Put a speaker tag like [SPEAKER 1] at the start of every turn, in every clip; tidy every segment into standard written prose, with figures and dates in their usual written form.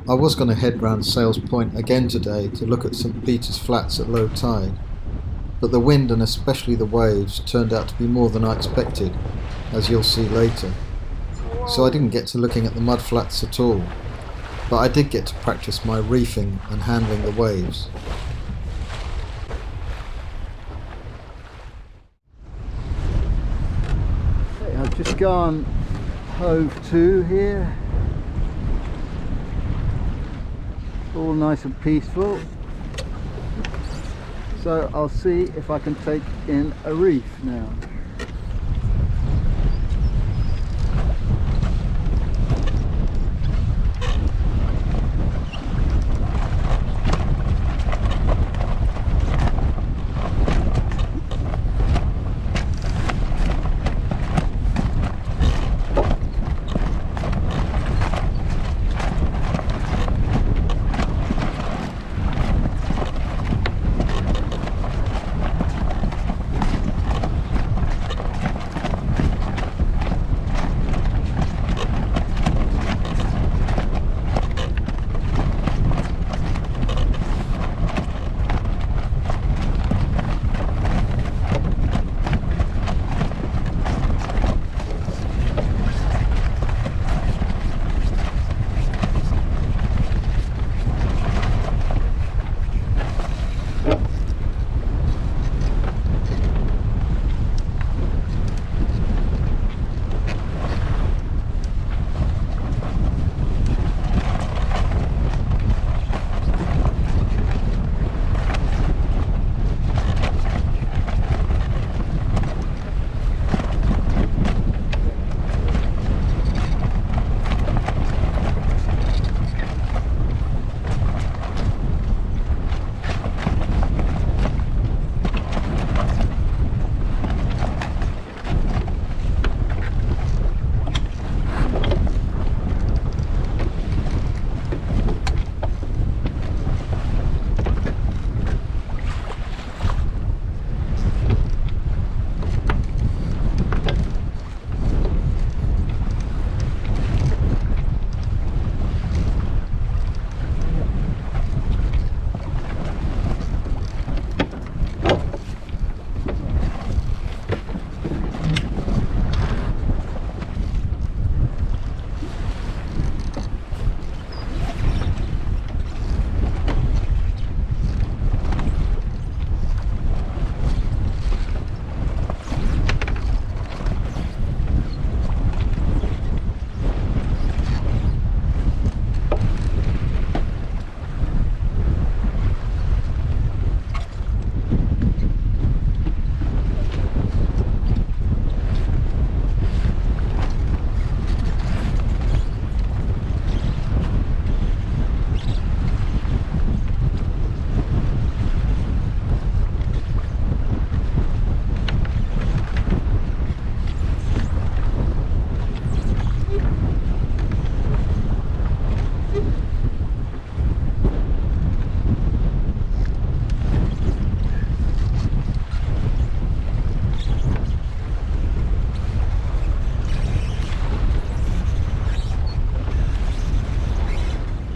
[SPEAKER 1] I was going to head round Sales Point again today to look at St Peter's Flats at low tide, but the wind and especially the waves turned out to be more than I expected, as you'll see later. So I didn't get to looking at the mud flats at all, but I did get to practice my reefing and handling the waves.
[SPEAKER 2] I've just gone hove-to here, all nice and peaceful, so I'll see if I can take in a reef now.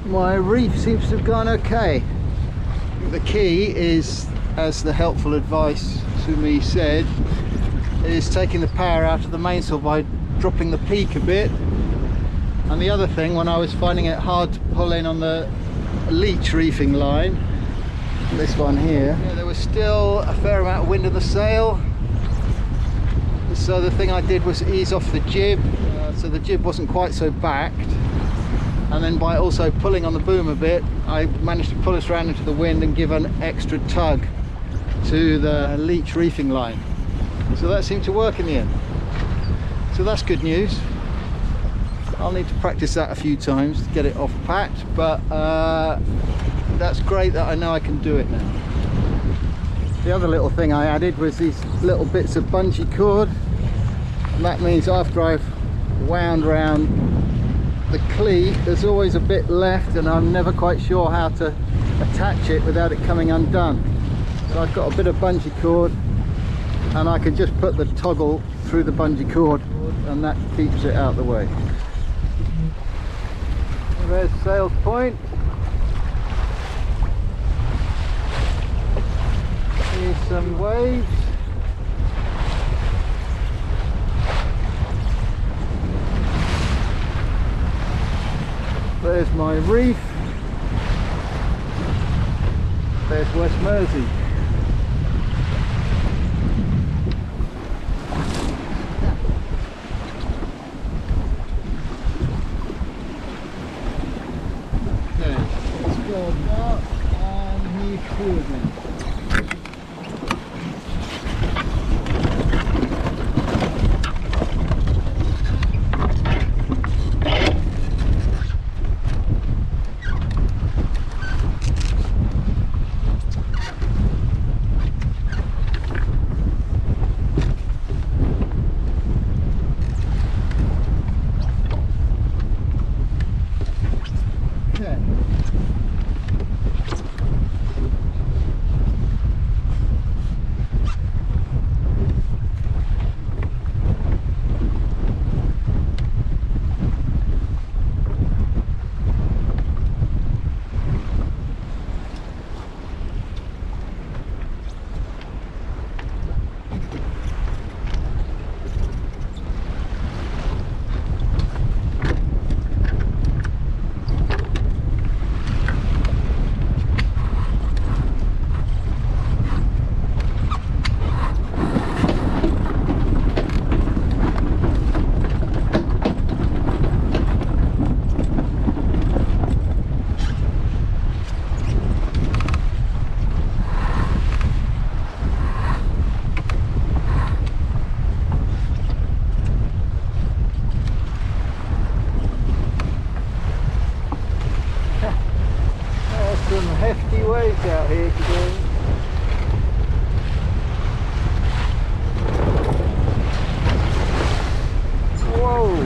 [SPEAKER 2] My reef seems to have gone okay. The key is, as the helpful advice to me said, is taking the power out of the mainsail by dropping the peak a bit. And the other thing, when I was finding it hard to pull in on the leech reefing line, this one here, there was still a fair amount of wind in the sail. So the thing I did was ease off the jib, so the jib wasn't quite so backed. And then by also pulling on the boom a bit, I managed to pull us around into the wind and give an extra tug to the leech reefing line. So that seemed to work in the end. So that's good news. I'll need to practice that a few times to get it off pat, but that's great that I know I can do it now. The other little thing I added was these little bits of bungee cord. And that means after I've wound around the cleat, there's always a bit left and I'm never quite sure how to attach it without it coming undone. So I've got a bit of bungee cord and I can just put the toggle through the bungee cord and that keeps it out of the way. There's sails point. Here's some waves. There's my reef. There's West Mersey. Okay, let's go out and heave through again. Hefty waves out here today. Whoa!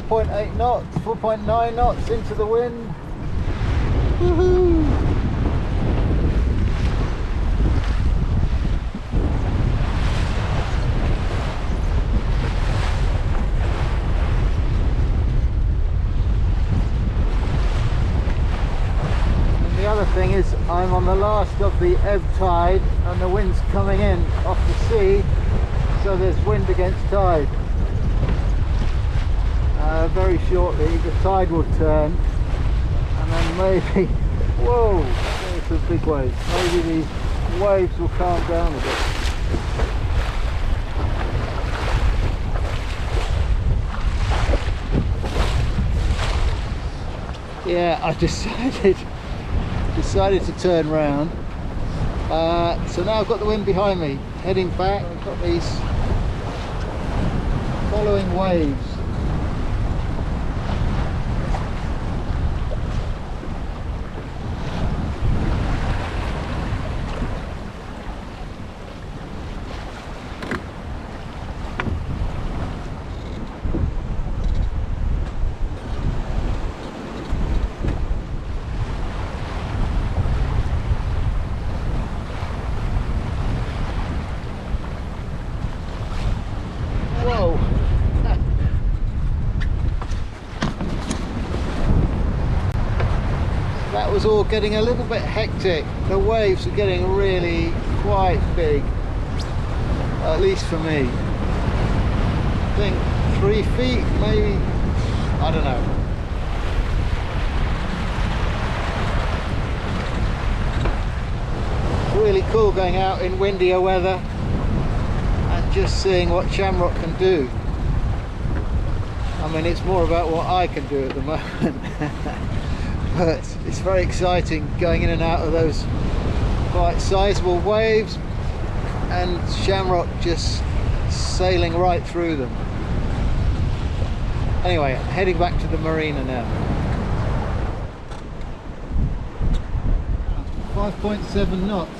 [SPEAKER 2] 4.8 knots, 4.9 knots into the wind. Woohoo! And the other thing is I'm on the last of the ebb tide and the wind's coming in off the sea, so there's wind against tide. Very shortly the tide will turn and then maybe, whoa, there's some big waves, maybe these waves will calm down a bit. Yeah, I decided to turn round, so now I've got the wind behind me, heading back. I've got these following waves. Whoa! That was all getting a little bit hectic. The waves are getting really quite big, at least for me. I think 3 feet, maybe, I don't know. Really cool going out in windier weather and just seeing what Shamrock can do. I mean, it's more about what I can do at the moment. But it's very exciting going in and out of those quite sizable waves and Shamrock just sailing right through them. Anyway, I'm heading back to the marina now. 5.7 knots.